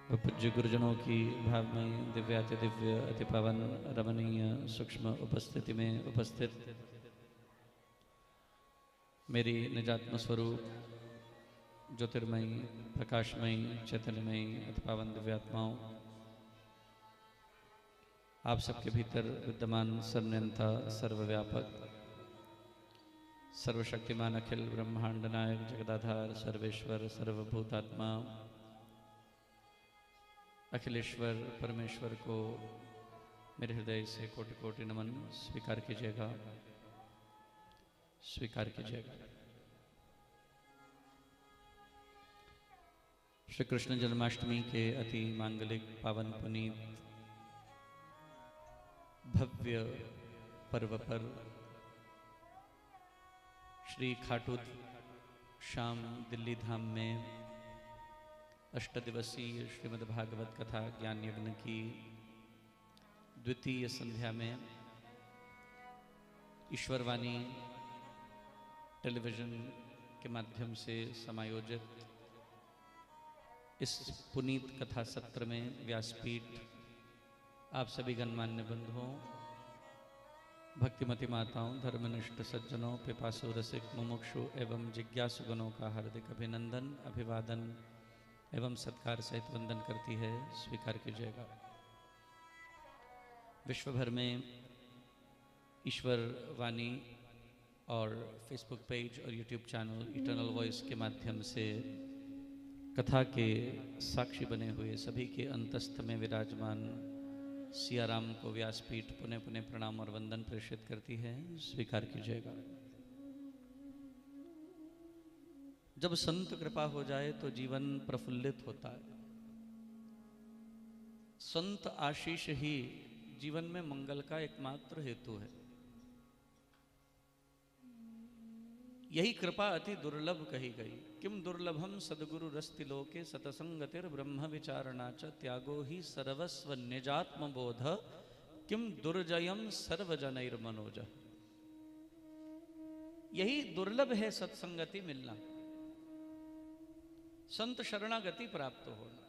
व पूज्य गुरुजनों की भावमयी दिव्याति दिव्य अति पावन रमणीय सूक्ष्म उपस्थिति में उपस्थित मेरी निजात्म स्वरूप ज्योतिर्मयी प्रकाशमयी चैतन्यमयी अति पावन दिव्यात्माओं, आप सबके भीतर विद्यमान सर्वनियंता सर्वव्यापक सर्वशक्तिमान अखिल ब्रह्मांड नायक जगदाधार सर्वेश्वर सर्वभूतात्मा अखिलेश्वर परमेश्वर को मेरे हृदय से कोटि कोटि नमन स्वीकार कीजिएगा, स्वीकार कीजिएगा। श्री कृष्ण जन्माष्टमी के अति मांगलिक पावन पुनीत भव्य पर्व पर श्री खाटू श्याम दिल्ली धाम में अष्टदिवसीय श्रीमद्भागवत कथा ज्ञान यज्ञ की द्वितीय संध्या में ईश्वरवाणी टेलीविजन के माध्यम से समायोजित इस पुनीत कथा सत्र में व्यासपीठ आप सभी गणमान्य बंधुओं, भक्तिमती माताओं, धर्मनिष्ठ सज्जनों, पिपासु रसिक मुमुक्षु एवं जिज्ञासु गणों का हार्दिक अभिनंदन, अभिवादन एवं सत्कार सहित वंदन करती है, स्वीकार कीजिएगा। विश्व भर में ईश्वर वाणी और फेसबुक पेज और यूट्यूब चैनल इटर्नल वॉइस के माध्यम से कथा के साक्षी बने हुए सभी के अंतस्थ में विराजमान सियाराम को व्यासपीठ पुनः पुनः प्रणाम और वंदन प्रेषित करती है, स्वीकार कीजिएगा। जब संत कृपा हो जाए तो जीवन प्रफुल्लित होता है। संत आशीष ही जीवन में मंगल का एकमात्र हेतु है। यही कृपा अति दुर्लभ कही गई। किम दुर्लभम सद्गुरु रस्ति लोके सतसंगतिर ब्रह्म विचारणा च त्यागो ही सर्वस्व निजात्म बोध किम दुर्जयम सर्वजनैर्मनोज। यही दुर्लभ है सत्संगति मिलना, संत शरणागति प्राप्त होना।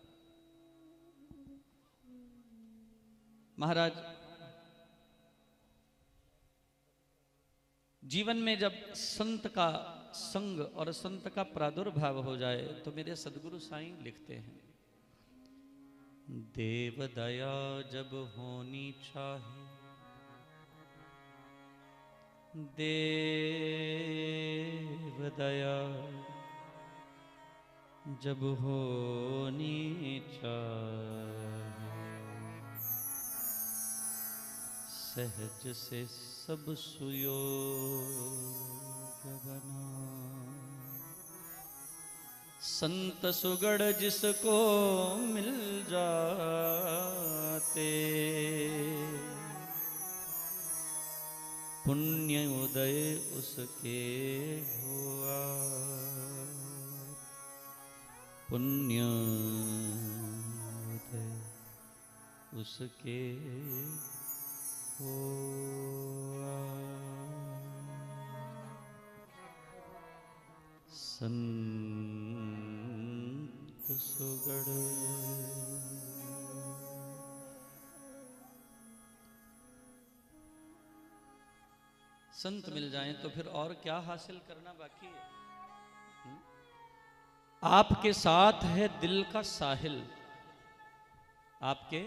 महाराज, जीवन में जब संत का संग और संत का प्रादुर्भाव हो जाए तो मेरे सदगुरु साईं लिखते हैं, देव दया जब होनी चाहे, देव दया जब होनी चाहे, सहज से सब सुयोग बना। संत सुगढ़ जिसको मिल जाते, पुण्य उदय उसके हुआ, पुण्य उदय उसके हुआ। संत सुगढ़ संत मिल जाएं तो फिर और क्या हासिल करना बाकी है। आपके साथ है दिल का साहिल, आपके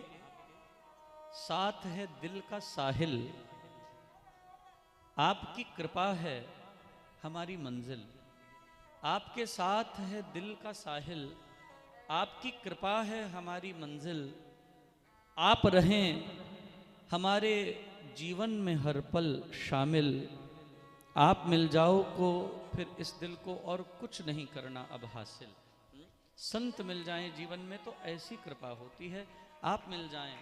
साथ है दिल का साहिल, आपकी कृपा है हमारी मंजिल। आपके साथ है दिल का साहिल, आपकी कृपा है हमारी मंजिल। आप रहें हमारे जीवन में हर पल शामिल। आप मिल जाओ को फिर इस दिल को और कुछ नहीं करना अब हासिल। संत मिल जाएं जीवन में तो ऐसी कृपा होती है, आप मिल जाएं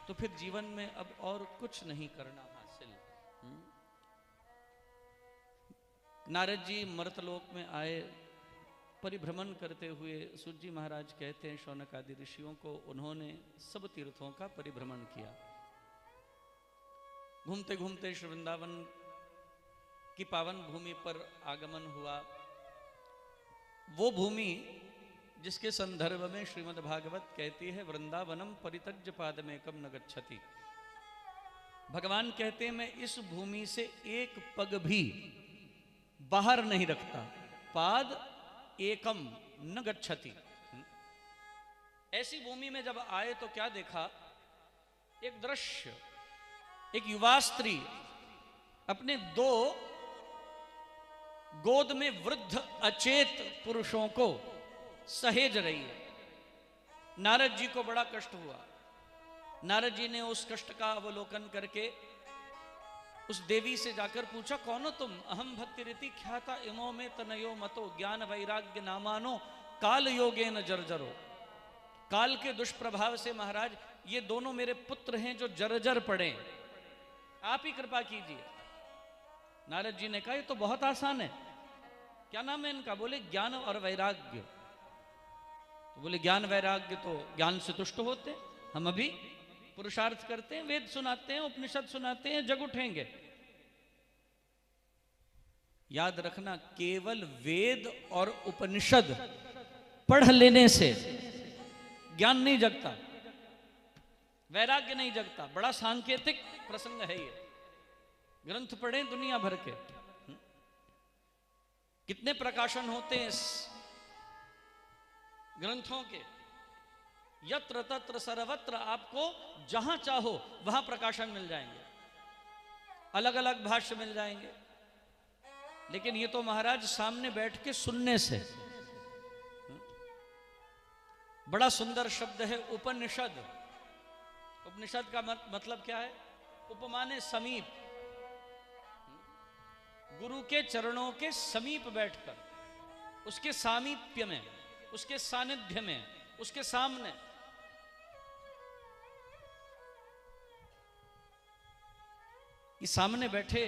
तो फिर जीवन में अब और कुछ नहीं करना हासिल। नारद जी मर्तलोक में आए, परिभ्रमण करते हुए सूत जी महाराज कहते हैं शौनक आदि ऋषियों को, उन्होंने सब तीर्थों का परिभ्रमण किया। घूमते घूमते श्री वृंदावन की पावन भूमि पर आगमन हुआ। वो भूमि जिसके संदर्भ में श्रीमद् भागवत कहती है वृंदावनम परित्यज्य पादमेकम न गच्छति। भगवान कहते हैं मैं इस भूमि से एक पग भी बाहर नहीं रखता। पाद एकम न गच्छति। ऐसी भूमि में जब आए तो क्या देखा, एक दृश्य, एक युवा स्त्री अपने दो गोद में वृद्ध अचेत पुरुषों को सहेज रही है। नारद जी को बड़ा कष्ट हुआ। नारद जी ने उस कष्ट का अवलोकन करके उस देवी से जाकर पूछा, कौन हो तुम? अहम भक्ति रीति ख्याता इमो में तनयो मतो ज्ञान वैराग्य नामानो काल योगे न जर्जरो। काल के दुष्प्रभाव से महाराज ये दोनों मेरे पुत्र हैं जो जर्जर पड़े, आप ही कृपा कीजिए। नारद जी ने कहा ये तो बहुत आसान है। क्या नाम है इनका? बोले ज्ञान और वैराग्य। तो बोले ज्ञान वैराग्य तो ज्ञान से तुष्ट होते, हम अभी पुरुषार्थ करते हैं, वेद सुनाते हैं, उपनिषद सुनाते हैं, जग उठेंगे। याद रखना, केवल वेद और उपनिषद पढ़ लेने से ज्ञान नहीं जगता, वैराग्य नहीं जगता। बड़ा सांकेतिक प्रसंग है ये। ग्रंथ पढ़ें दुनिया भर के, कितने प्रकाशन होते हैं इस ग्रंथों के। यत्र तत्र सर्वत्र आपको जहां चाहो वहां प्रकाशन मिल जाएंगे, अलग अलग भाष्य मिल जाएंगे। लेकिन ये तो महाराज सामने बैठ के सुनने से। बड़ा सुंदर शब्द है उपनिषद। उपनिषद का मतलब क्या है? उपमाने समीप, गुरु के चरणों के समीप बैठकर, उसके सामीप्य में, उसके सानिध्य में, उसके सामने। ये सामने बैठे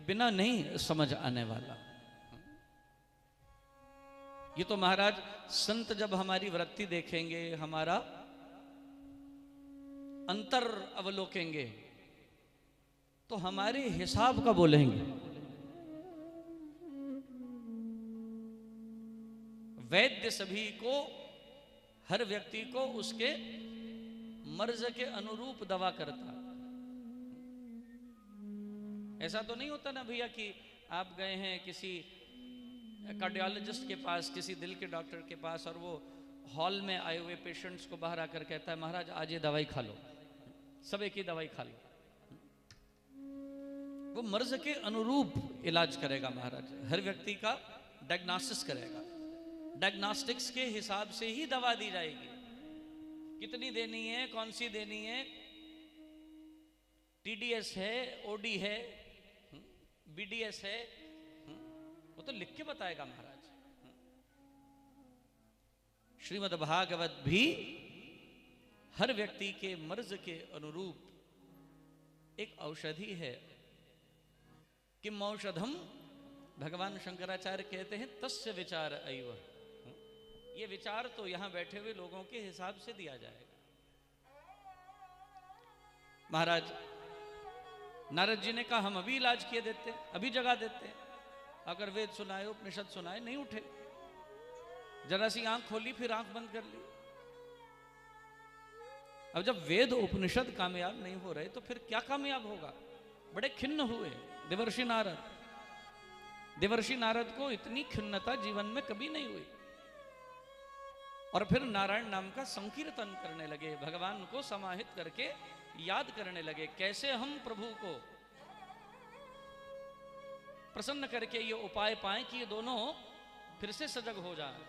बिना नहीं समझ आने वाला। ये तो महाराज संत जब हमारी वृत्ति देखेंगे, हमारा अंतर अवलोकेंगे, तो हमारे हिसाब का बोलेंगे। वैद्य सभी को, हर व्यक्ति को उसके मर्ज के अनुरूप दवा करता। ऐसा तो नहीं होता ना भैया कि आप गए हैं किसी कार्डियोलॉजिस्ट के पास, किसी दिल के डॉक्टर के पास, और वो हॉल में आए हुए पेशेंट्स को बाहर आकर कहता है महाराज आज ये दवाई खा लो, सब एक ही दवाई खा लो। वो मर्ज के अनुरूप इलाज करेगा महाराज, हर व्यक्ति का डायग्नोसिस करेगा। डायग्नोस्टिक्स के हिसाब से ही दवा दी जाएगी। कितनी देनी है, कौन सी देनी है, टीडीएस है, ओडी है, बीडीएस है, वो तो लिख के बताएगा महाराज। श्रीमद् भागवत भी हर व्यक्ति के मर्ज के अनुरूप एक औषधि है। किम औषधम, भगवान शंकराचार्य कहते हैं तस्य विचार अयव। ये विचार तो यहां बैठे हुए लोगों के हिसाब से दिया जाएगा। महाराज नारद जी ने कहा हम अभी इलाज किए देते, अभी जगा देते। अगर वेद सुनाए, उपनिषद सुनाए, नहीं उठे। जरा सी आंख खोली, फिर आंख बंद कर ली। अब जब वेद उपनिषद कामयाब नहीं हो रहे तो फिर क्या कामयाब होगा? बड़े खिन्न हुए देवर्षि नारद। देवर्षि नारद को इतनी खिन्नता जीवन में कभी नहीं हुई। और फिर नारायण नाम का संकीर्तन करने लगे, भगवान को समाहित करके याद करने लगे, कैसे हम प्रभु को प्रसन्न करके ये उपाय पाएं कि ये दोनों फिर से सजग हो जाएं।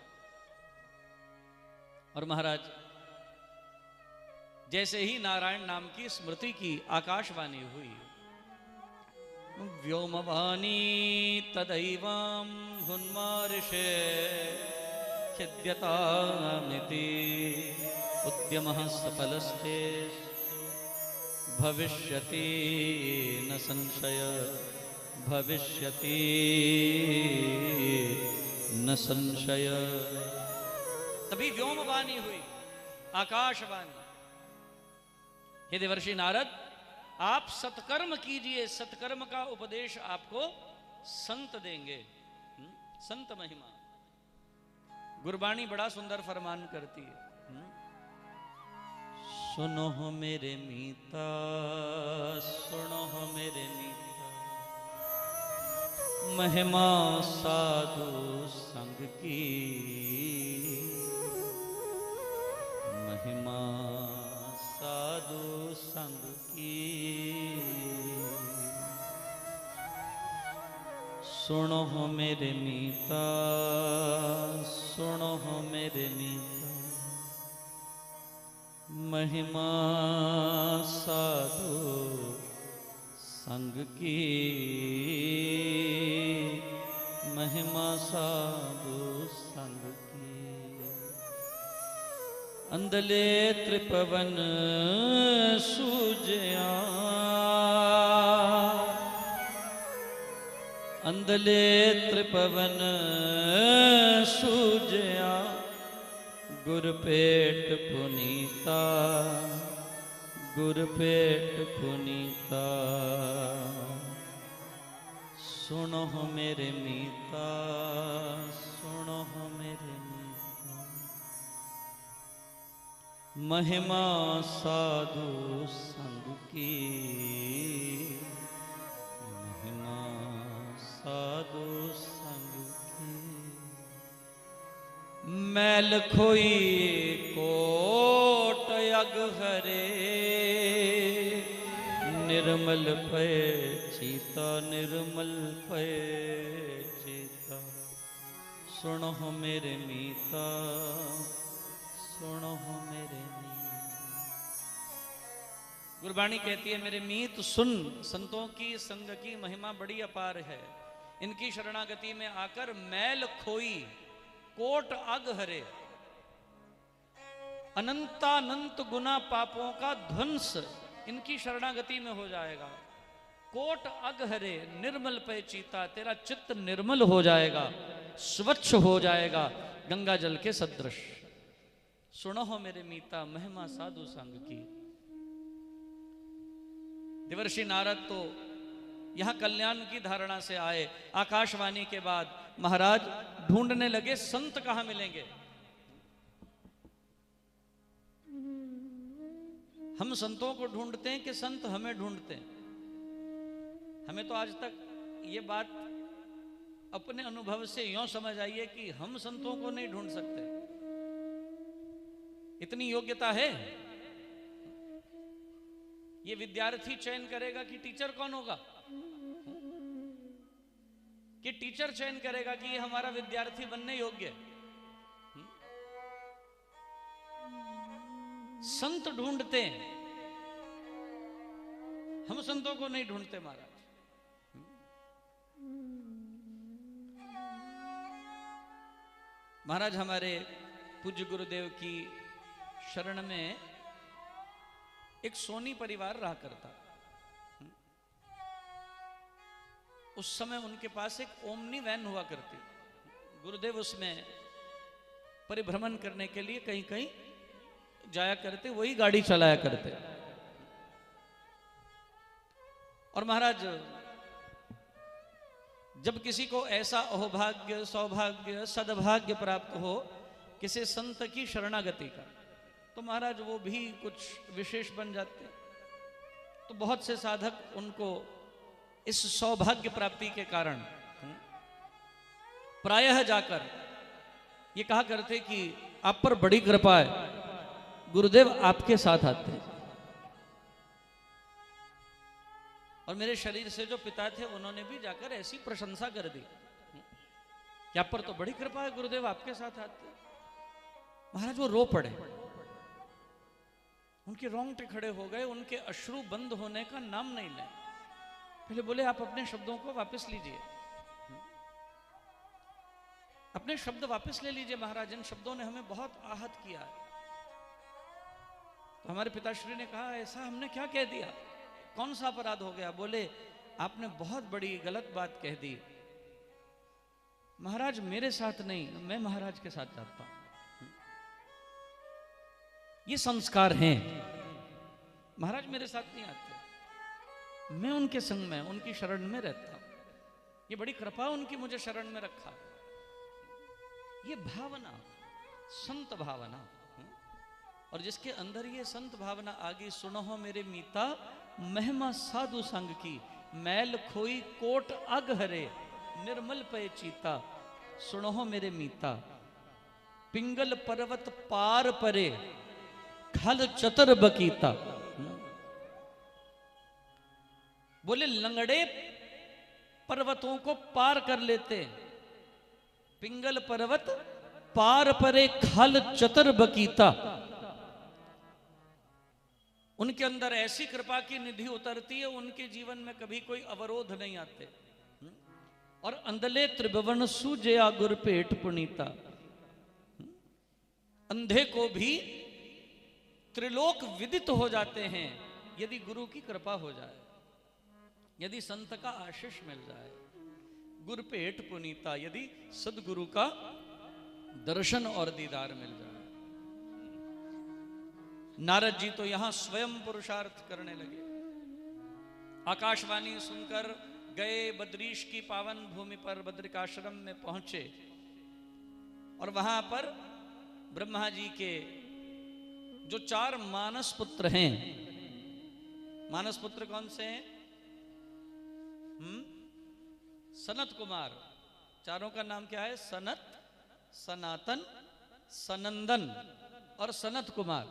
और महाराज जैसे ही नारायण नाम की स्मृति की आकाशवाणी हुई, व्योमवाणी तदैवां हुन्मार्षे खिद्यतामिति उद्यमः सफलस्ते भविष्यति न संशय, भविष्यति न संशय। तभी व्योमवाणी हुई, आकाशवाणी। हे देवर्षि नारद, आप सत्कर्म कीजिए, सत्कर्म का उपदेश आपको संत देंगे। संत महिमा। गुरबाणी बड़ा सुंदर फरमान करती है। सुनो हो मेरे मीता, सुनो हो मेरे मीता, महिमा साधु संग की, महिमा साधु संग की। सुनो हो मेरे मीता, सुनो हो मेरे मीता, महिमा साधु संग की, महिमा साधु संग की। अंधले त्रिपवन सूजया, अंधले त्रिपवन सूजया, गुरपेट पुनीता, गुरपेट पुनीता। सुनो हो मेरे मीता, सुनो हो मेरे मीता, महिमा साधु संग की, महिमा साधु संग की। मैल खोई कोट अग हरे, निर्मल पय चीता, निर्मल पय चीता। सुनो हो मेरे मीता, सुनो हो मेरे मीता। गुरबाणी कहती है मेरे मीत सुन, संतों की संग की महिमा बड़ी अपार है। इनकी शरणागति में आकर मैल खोई कोट अग हरे, अनंतानंत गुना पापों का ध्वंस इनकी शरणागति में हो जाएगा। कोट अग हरे, निर्मल पे चीता, तेरा चित्त निर्मल हो जाएगा, स्वच्छ हो जाएगा गंगा जल के सदृश। सुनो हो मेरे मीता, महिमा साधु संग की। देवर्षि नारद तो यहां कल्याण की धारणा से आए। आकाशवाणी के बाद महाराज ढूंढने लगे संत कहां मिलेंगे। हम संतों को ढूंढते हैं कि संत हमें ढूंढते हैं। हमें तो आज तक ये बात अपने अनुभव से यूं समझ आई है कि हम संतों को नहीं ढूंढ सकते। इतनी योग्यता है। ये विद्यार्थी चयन करेगा कि टीचर कौन होगा, कि टीचर चयन करेगा कि ये हमारा विद्यार्थी बनने योग्य है। संत ढूंढते हैं, हम संतों को नहीं ढूंढते महाराज। महाराज हमारे पूज्य गुरुदेव की शरण में एक सोनी परिवार रहा करता। उस समय उनके पास एक ओमनी वैन हुआ करती। गुरुदेव उसमें परिभ्रमण करने के लिए कहीं कहीं जाया करते, वही गाड़ी चलाया करते। और महाराज जब किसी को ऐसा अहोभाग्य, सौभाग्य, सद्भाग्य प्राप्त हो किसी संत की शरणागति का, तो महाराज वो भी कुछ विशेष बन जाते। तो बहुत से साधक उनको इस सौभाग्य प्राप्ति के कारण प्रायः जाकर ये कहा करते कि आप पर बड़ी कृपा है, गुरुदेव आपके साथ आते हैं। और मेरे शरीर से जो पिता थे उन्होंने भी जाकर ऐसी प्रशंसा कर दी कि आप पर तो बड़ी कृपा है, गुरुदेव आपके साथ आते हैं। महाराज वो रो पड़े, उनके रोंगटे खड़े हो गए, उनके अश्रु बंद होने का नाम नहीं ले। पहले बोले आप अपने शब्दों को वापस लीजिए, अपने शब्द वापस ले लीजिए महाराज, इन शब्दों ने हमें बहुत आहत किया है। तो हमारे पिताश्री ने कहा ऐसा हमने क्या कह दिया, कौन सा अपराध हो गया। बोले आपने बहुत बड़ी गलत बात कह दी महाराज, मेरे साथ नहीं, मैं महाराज के साथ जाता हूं। ये संस्कार हैं, महाराज मेरे साथ नहीं आते, मैं उनके संग में, उनकी शरण में रहता हूं। ये बड़ी कृपा उनकी मुझे शरण में रखा। ये भावना, संत भावना, और जिसके अंदर ये संत भावना आगे, सुनो मेरे मीता महिमा साधु संग की, मैल खोई कोट अग हरे निर्मल पय चीता। सुनो मेरे मीता, पिंगल पर्वत पार परे खल चतर बकीता। बोले लंगड़े पर्वतों को पार कर लेते, पिंगल पर्वत पार परे खल चतर बकीता। उनके अंदर ऐसी कृपा की निधि उतरती है, उनके जीवन में कभी कोई अवरोध नहीं आते। और अंधले त्रिभुवन सुजया गुर पेट पुनीता, अंधे को भी त्रिलोक विदित हो जाते हैं यदि गुरु की कृपा हो जाए, यदि संत का आशीष मिल जाए। गुर पेट पुनीता, यदि सदगुरु का दर्शन और दीदार मिल जाए। नारद जी तो यहां स्वयं पुरुषार्थ करने लगे। आकाशवाणी सुनकर गए बद्रीश की पावन भूमि पर, बद्रिकाश्रम में पहुंचे और वहां पर ब्रह्मा जी के जो 4 मानस पुत्र हैं, मानस पुत्र कौन से हैं? सनत कुमार। चारों का नाम क्या है? सनत, सनातन, सनंदन और सनत कुमार।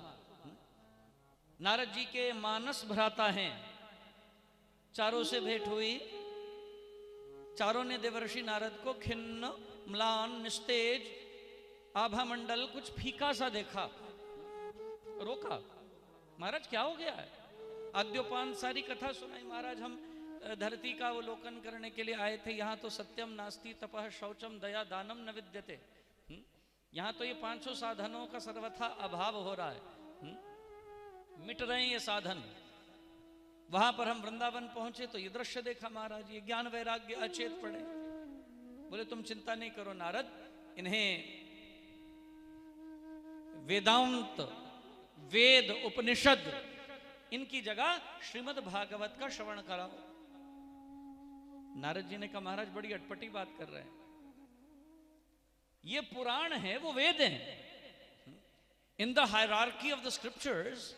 नारद जी के मानस भ्राता हैं। चारों से भेंट हुई। चारों ने देवर्षि नारद को खिन्न, म्लान, निस्तेज, आभा मंडल कुछ फीका सा देखा। रोका, महाराज क्या हो गया है? आद्योपान सारी कथा सुनाई। महाराज हम धरती का अवलोकन करने के लिए आए थे। यहाँ तो सत्यम नास्ति तपः शौचम दया दानम न विद्यते। यहाँ तो ये 500 साधनों का सर्वथा अभाव हो रहा है। मिट रहे हैं ये साधन। वहां पर हम वृंदावन पहुंचे तो ये दृश्य देखा महाराज, ये ज्ञान वैराग्य अचेत पड़े। बोले तुम चिंता नहीं करो नारद, इन्हें वेदांत, वेद, उपनिषद, इनकी जगह श्रीमद् भागवत का श्रवण कराओ। नारद जी ने कहा महाराज बड़ी अटपटी बात कर रहे हैं, ये पुराण है, वो वेद हैं। In the hierarchy of the scriptures,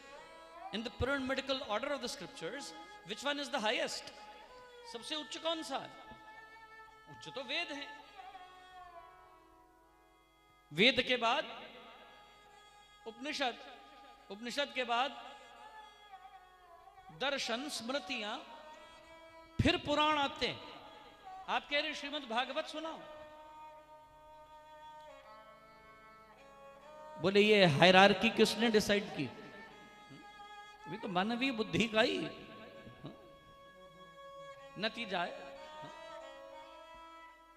in the pyramidical order of the scriptures, which one is the highest? सबसे उच्च कौन सा है? उच्च तो वेद है। वेद के बाद उपनिषद, उपनिषद के बाद दर्शन, स्मृतियां, फिर पुराण आते हैं। आप कह रहे श्रीमद् भागवत सुनाओ। बोले ये हायरार्की किसने डिसाइड की? अभी तो मानवीय बुद्धि का ही नतीजा है।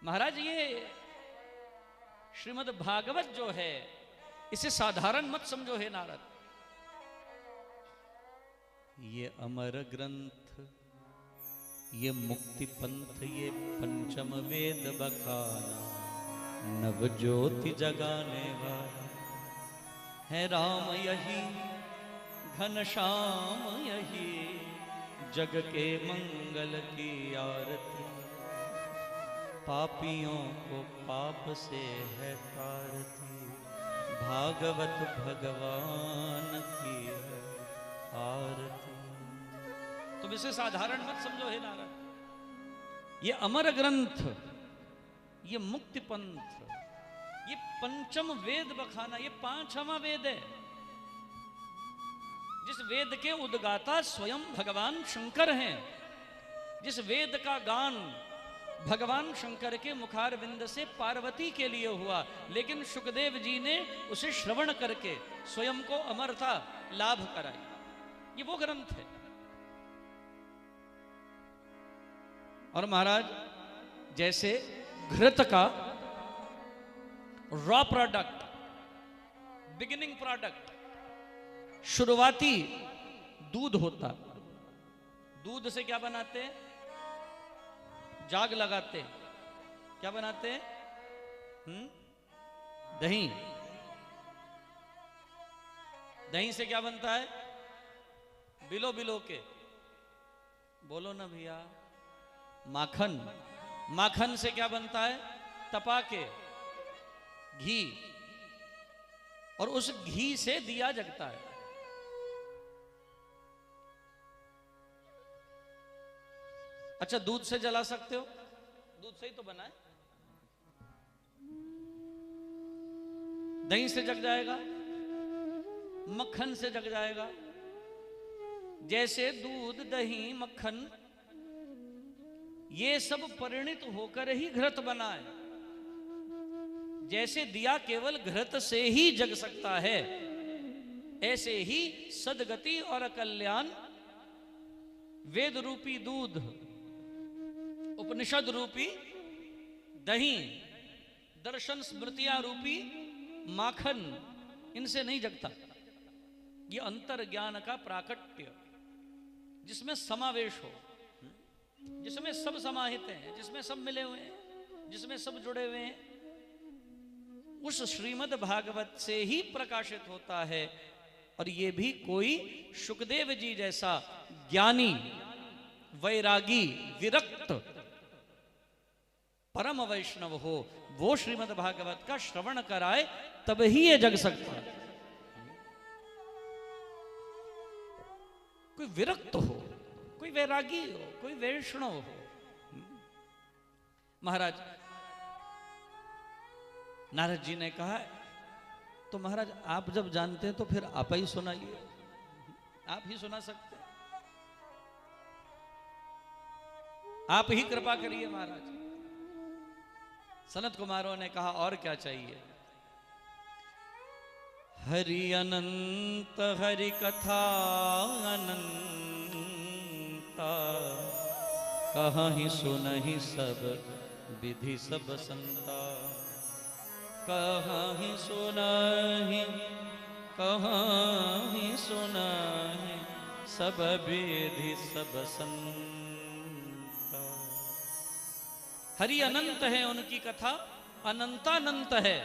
महाराज ये श्रीमद् भागवत जो है इसे साधारण मत समझो हे नारद। ये अमर ग्रंथ, ये मुक्ति पंथ, ये पंचम वेद बखाना, नव ज्योति जगाने वाला है राम यही, घनश्याम यही, जग के मंगल की आरती, पापियों को पाप से है तारती, भागवत भगवान की है आरती। तुम इसे साधारण मत समझो हे नारद। ये अमर ग्रंथ, ये मुक्ति पंथ, ये पंचम वेद बखाना, ये 5वां वेद है। जिस वेद के उद्गाता स्वयं भगवान शंकर हैं, जिस वेद का गान भगवान शंकर के मुखारविंद से पार्वती के लिए हुआ, लेकिन शुकदेव जी ने उसे श्रवण करके स्वयं को अमरता लाभ कराई। ये वो ग्रंथ है। और महाराज जैसे घृत का रॉ प्रोडक्ट, बिगिनिंग प्रोडक्ट, शुरुआती दूध होता। दूध से क्या बनाते हैं? जाग लगाते हैं। क्या बनाते हैं? दही। दही से क्या बनता है? बिलो बिलो के, बोलो ना भैया। माखन। माखन से क्या बनता है? तपा के। घी, और उस घी से दिया जगता है। अच्छा, दूध से जला सकते हो? दूध से ही तो बना है। दही से जग जाएगा, मक्खन से जग जाएगा। जैसे दूध, दही, मक्खन ये सब परिणित होकर ही घृत बना है, जैसे दिया केवल घृत से ही जग सकता है, ऐसे ही सदगति और कल्याण वेद रूपी दूध, उपनिषद रूपी दही, दर्शन स्मृतियां रूपी माखन, इनसे नहीं जगता। ये अंतर ज्ञान का प्राकट्य, जिसमें समावेश हो, जिसमें सब समाहित हैं, जिसमें सब मिले हुए हैं, जिसमें सब जुड़े हुए हैं, उस श्रीमद् भागवत से ही प्रकाशित होता है। और ये भी कोई शुकदेव जी जैसा ज्ञानी, वैरागी, विरक्त परम वैष्णव हो, वो श्रीमद् भागवत का श्रवण कराए, तब ही ये जग सकता है। कोई विरक्त हो, कोई वैरागी हो, कोई वैष्णव हो। महाराज नारद जी ने कहा, तो महाराज आप जब जानते हैं तो फिर आप ही सुनाइए, आप ही सुना सकते हैं, आप ही कृपा करिए महाराज। सनत कुमारों ने कहा, और क्या चाहिए? हरि अनंत हरि कथा अनंता, कहीं सुनहि सब विधि सब संता। कहीं सुनहि सब विधि सब संता। हरि अनंत है, उनकी कथा अनंतानंत है।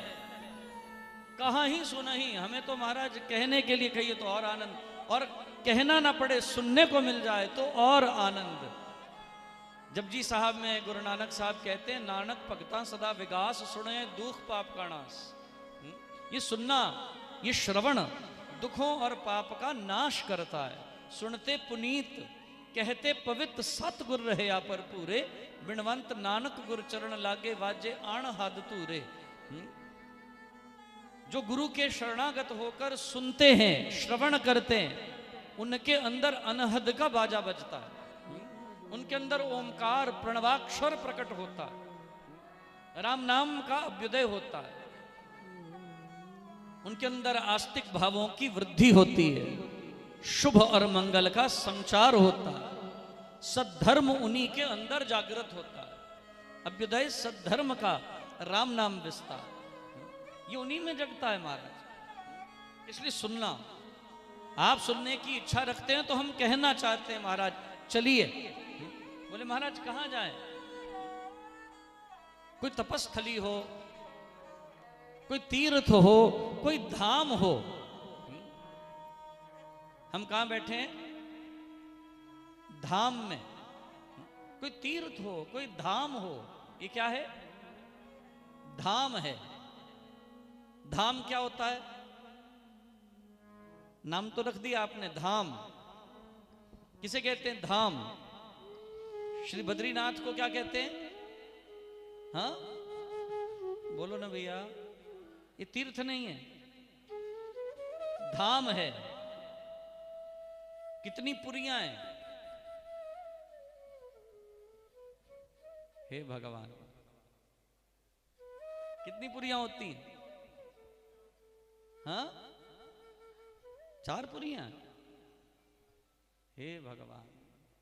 कहाँ ही सुनहि, हमें तो महाराज कहने के लिए कहिए तो और आनंद, और कहना ना पड़े, सुनने को मिल जाए तो और आनंद। जपजी साहब में गुरु नानक साहब कहते हैं, नानक भगता सदा विगास, सुने दुख पाप का नाश। ये सुनना, ये श्रवण दुखों और पाप का नाश करता है। सुनते पुनीत, कहते पवित्र, सतगुर रहे आप पर पूरे। बिनवंत नानक गुर चरण लागे, वाजे आण हाद तूरे। जो गुरु के शरणागत होकर सुनते हैं, श्रवण करते हैं, उनके अंदर अनहद का बाजा बजता है, उनके अंदर ओंकार प्रणवाक्षर प्रकट होता है, राम नाम का अभ्युदय होता है, उनके अंदर आस्तिक भावों की वृद्धि होती है, शुभ और मंगल का संचार होता है, सद्धर्म उन्हीं के अंदर जागृत होता है। अभ्युदय सद्धर्म का राम नाम विस्तार, ये उन्हीं में जगता है महाराज। इसलिए सुनना, आप सुनने की इच्छा रखते हैं तो हम कहना चाहते हैं महाराज चलिए। बोले महाराज कहाँ जाएं? कोई तपस्थली हो, कोई तीर्थ हो, कोई धाम हो। हम कहाँ बैठे हैं? धाम में। कोई तीर्थ हो, कोई धाम हो। ये क्या है? धाम है। धाम क्या होता है? नाम तो रख दिया आपने, धाम। किसे कहते हैं धाम? श्री बद्रीनाथ को क्या कहते हैं? हाँ बोलो ना भैया, ये तीर्थ नहीं है, धाम है। कितनी पुरियां हैं? हे भगवान, कितनी पुरियां होती हैं? हाँ 4 पुरियां। हे भगवान,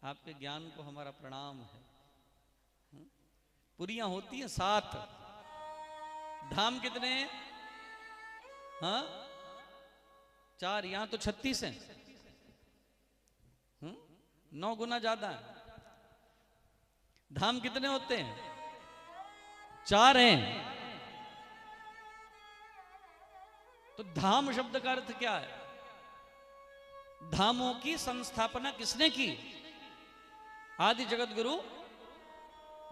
आपके ज्ञान को हमारा प्रणाम है। पुरियां होती हैं 7। धाम कितने हैं? हाँ 4, यहां तो 36 हैं। 9 गुना ज्यादा है। धाम कितने होते हैं? 4 हैं। तो धाम शब्द का अर्थ क्या है? धामों की संस्थापना किसने की? आदि जगत गुरु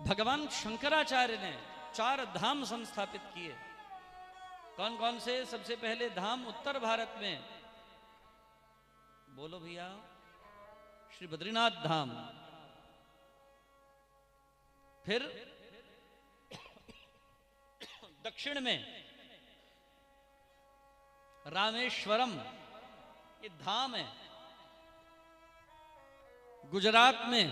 भगवान शंकराचार्य ने 4 धाम संस्थापित किए। कौन कौन से? सबसे पहले धाम उत्तर भारत में, बोलो भैया, श्री बद्रीनाथ धाम। फिर दक्षिण में रामेश्वरम, ये धाम है। गुजरात में,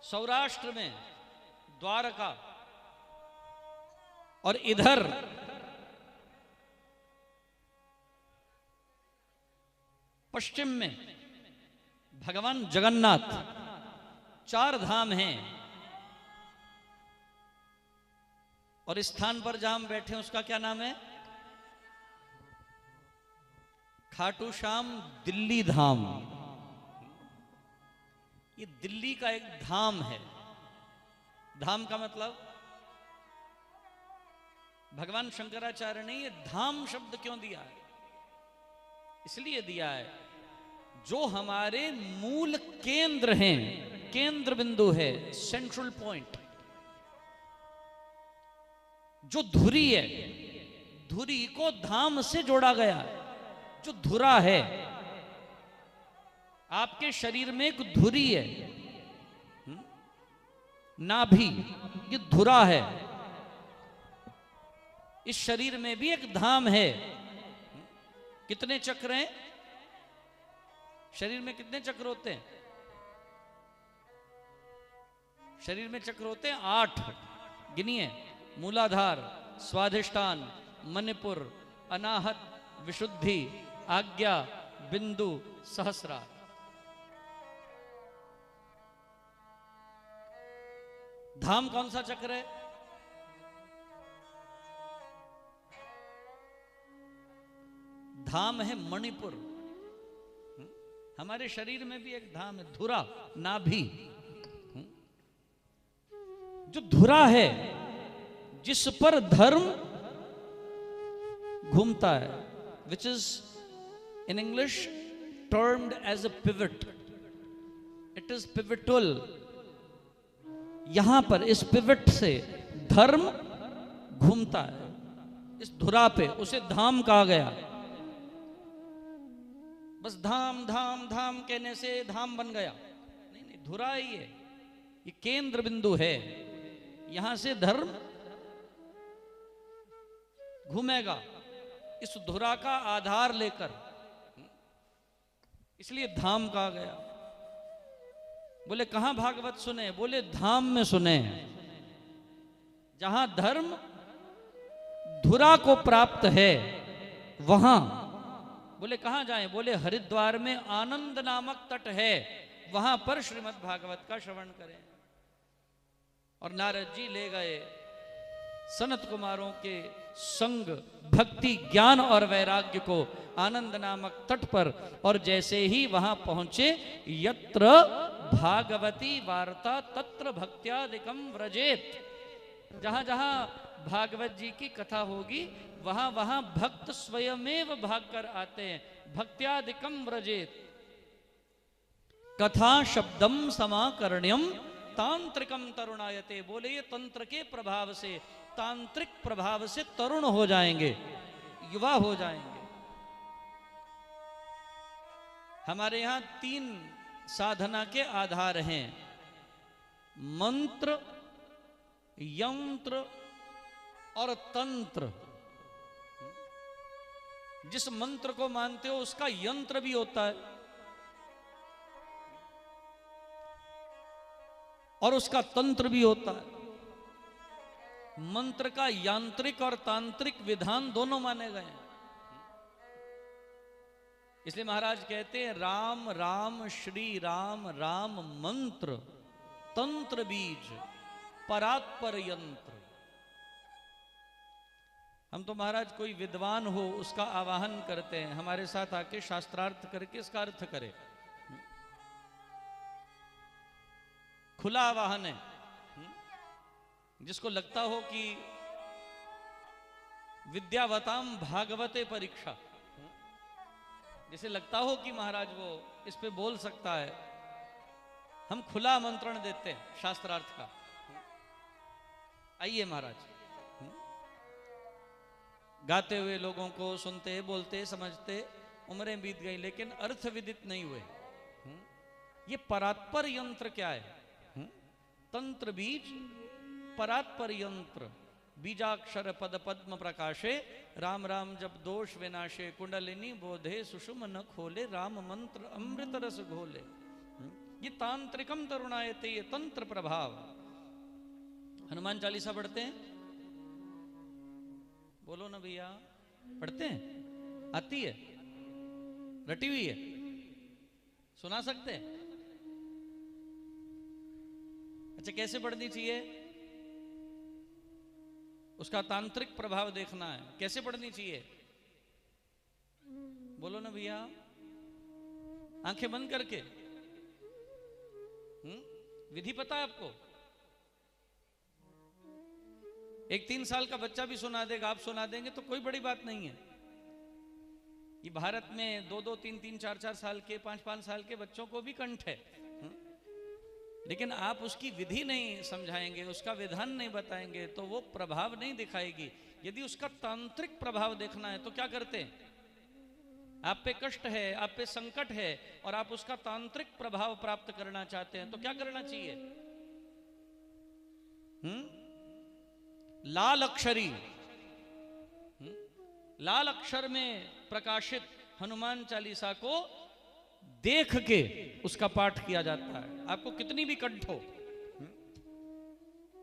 सौराष्ट्र में द्वारका, और इधर पश्चिम में भगवान जगन्नाथ। 4 धाम हैं। और इस स्थान पर जहां हम बैठे हैं उसका क्या नाम है? खाटू श्याम दिल्ली धाम। ये दिल्ली का एक धाम है। धाम का मतलब, भगवान शंकराचार्य ने ये धाम शब्द क्यों दिया है? इसलिए दिया है, जो हमारे मूल केंद्र हैं, केंद्र बिंदु है, सेंट्रल पॉइंट, जो धुरी है, धुरी को धाम से जोड़ा गया है। जो धुरा है, आपके शरीर में एक धुरी है, नाभि, ये धुरा है। इस शरीर में भी एक धाम है। कितने चक्र हैं शरीर में? कितने चक्र होते हैं शरीर में? चक्र होते हैं 8। गिनिए। मूलाधार, स्वाधिष्ठान, मणिपुर, अनाहत, विशुद्धि, आज्ञा, बिंदु, सहस्रार। धाम कौन सा चक्र है? धाम है मणिपुर। हमारे शरीर में भी एक धाम है, धुरा, नाभि। जो धुरा है, जिस पर धर्म घूमता है, which is in English termed as a pivot. It is pivotal. यहां पर इस पिवट से धर्म घूमता है, इस धुरा पे, उसे धाम कहा गया। बस धाम धाम धाम कहने से धाम बन गया? नहीं नहीं, धुरा ही है, ये केंद्र बिंदु है। यहां से धर्म घूमेगा इस धुरा का आधार लेकर, इसलिए धाम कहा गया। बोले कहां भागवत सुने? बोले धाम में सुने, जहां धर्म धुरा को प्राप्त है वहां। बोले कहां जाएं? बोले हरिद्वार में आनंद नामक तट है, वहां पर श्रीमद् भागवत का श्रवण करें। और नारद जी ले गए सनत कुमारों के संग भक्ति, ज्ञान और वैराग्य को आनंद नामक तट पर। और जैसे ही वहां पहुंचे, यत्र भागवती वार्ता तत्र भक्त्यादिकम व्रजेत। जहां जहां भागवत जी की कथा होगी, वहां वहां भक्त स्वयमेव भागकर आते हैं। भक्त्यादिकम व्रजेत, कथा शब्दम समाकर्ण्यम तांत्रिकम तरुणायते। बोले ये तंत्र के प्रभाव से, तांत्रिक प्रभाव से तरुण हो जाएंगे, युवा हो जाएंगे। हमारे यहां 3 साधना के आधार हैं, मंत्र, यंत्र और तंत्र। जिस मंत्र को मानते हो उसका यंत्र भी होता है और उसका तंत्र भी होता है। मंत्र का यांत्रिक और तांत्रिक विधान दोनों माने गए हैं। इसलिए महाराज कहते हैं, राम राम श्री राम राम मंत्र, तंत्र बीज परात्पर यंत्र। हम तो महाराज कोई विद्वान हो उसका आवाहन करते हैं, हमारे साथ आके शास्त्रार्थ करके इसका अर्थ करे। खुला आवाहन है। जिसको लगता हो कि विद्यावताम भागवते परीक्षा, जिसे लगता हो कि महाराज वो इस पे बोल सकता है, हम खुला आमंत्रण देते हैं शास्त्रार्थ का। आइए महाराज। गाते हुए लोगों को सुनते बोलते समझते उम्रें बीत गई, लेकिन अर्थ विदित नहीं हुए। ये परात्पर यंत्र क्या है? तंत्र बीज परात्पर यंत्र, बीजाक्षर पद पद्म प्रकाशे, राम राम जब दोष विनाशे, कुंडलिनी बोधे सुषुम न खोले, राम मंत्र अमृत रस घोले। ये तांत्रिकम तरुणायते, ये तंत्र प्रभाव। हनुमान चालीसा पढ़ते हैं? बोलो ना भैया, पढ़ते हैं? आती है? रटी हुई है? सुना सकते हैं? अच्छा, कैसे पढ़नी चाहिए? उसका तांत्रिक प्रभाव देखना है, कैसे पढ़नी चाहिए? बोलो ना भैया, आंखें बंद करके। विधि पता है आपको? एक 3 साल का बच्चा भी सुना देगा, आप सुना देंगे तो कोई बड़ी बात नहीं है। ये भारत में 2-2, 3-3, 4-4 साल के, 5-5 साल के बच्चों को भी कंठ है। लेकिन आप उसकी विधि नहीं समझाएंगे, उसका विधान नहीं बताएंगे तो वो प्रभाव नहीं दिखाएगी। यदि उसका तांत्रिक प्रभाव देखना है तो क्या करते हैं? आप पे कष्ट है, आप पे संकट है और आप उसका तांत्रिक प्रभाव प्राप्त करना चाहते हैं तो क्या करना चाहिए? लाल अक्षरी, लाल अक्षर में प्रकाशित हनुमान चालीसा को देख के उसका पाठ किया जाता है। आपको कितनी भी कंठ हो,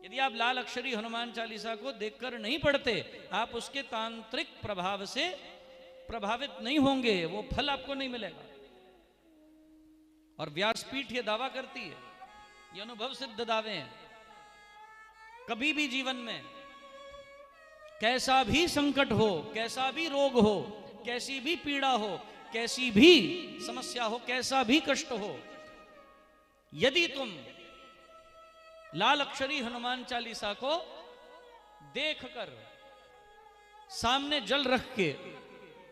यदि आप लाल अक्षरी हनुमान चालीसा को देखकर नहीं पढ़ते, आप उसके तांत्रिक प्रभाव से प्रभावित नहीं होंगे, वो फल आपको नहीं मिलेगा। और व्यासपीठ ये दावा करती है, ये अनुभव सिद्ध दावे हैं, कभी भी जीवन में कैसा भी संकट हो, कैसा भी रोग हो, कैसी भी पीड़ा हो, कैसी भी समस्या हो, कैसा भी कष्ट हो, यदि तुम लाल अक्षरी हनुमान चालीसा को देखकर, सामने जल रख के,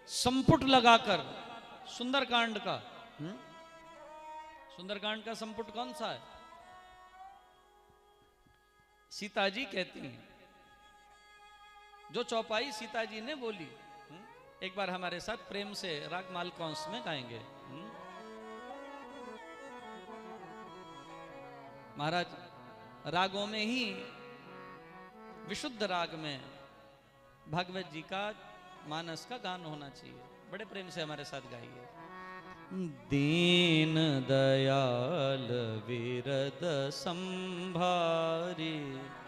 संपुट लगाकर, सुंदरकांड का, सुंदरकांड का संपुट कौन सा है? सीता जी कहती हैं, जो चौपाई सीता जी ने बोली, एक बार हमारे साथ प्रेम से राग मालकौंस में गाएंगे। महाराज, रागों में ही विशुद्ध राग में भागवत जी का मानस का गान होना चाहिए। बड़े प्रेम से हमारे साथ गाइए। दीन दयाल विरद संभारी,